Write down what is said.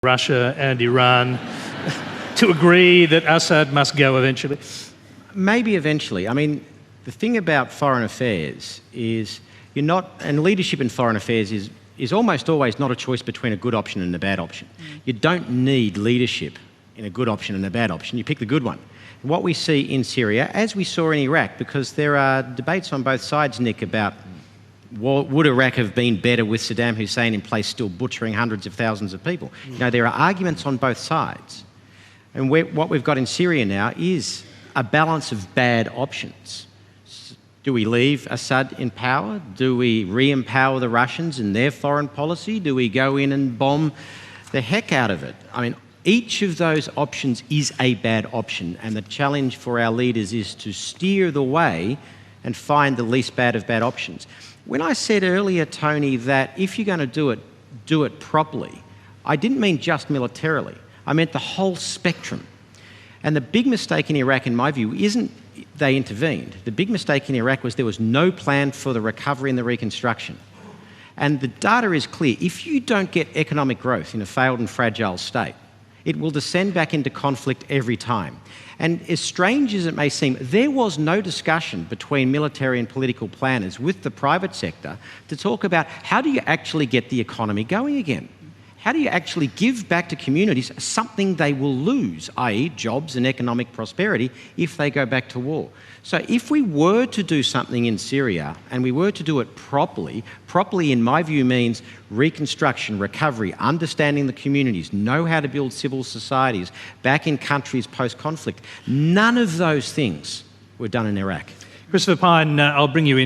Russia and Iran to agree that Assad must go eventually? Maybe eventually. I mean, the thing about foreign affairs is you're not, and leadership in foreign affairs is almost always not a choice between a good option and a bad option. You don't need leadership in a good option and a bad option. You pick the good one. What we see in Syria, as we saw in Iraq, because there are debates on both sides, Nick, about would Iraq have been better with Saddam Hussein in place still butchering hundreds of thousands of people? You know, there are arguments on both sides. And what we've got in Syria now is a balance of bad options. Do we leave Assad in power? Do we re-empower the Russians in their foreign policy? Do we go in and bomb the heck out of it? I mean, each of those options is a bad option, and the challenge for our leaders is to steer the way and find the least bad of bad options. When I said earlier, Tony, that if you're going to do it properly, I didn't mean just militarily. I meant the whole spectrum. And the big mistake in Iraq, in my view, isn't they intervened. The big mistake in Iraq was there was no plan for the recovery and the reconstruction. And the data is clear. If you don't get economic growth in a failed and fragile state, it will descend back into conflict every time. And as strange as it may seem, there was no discussion between military and political planners with the private sector to talk about how do you actually get the economy going again? How do you actually give back to communities something they will lose, i.e. jobs and economic prosperity, if they go back to war? So if we were to do something in Syria and we were to do it properly in my view means reconstruction, recovery, understanding the communities, know how to build civil societies back in countries post-conflict, none of those things were done in Iraq. Christopher Pyne, I'll bring you in.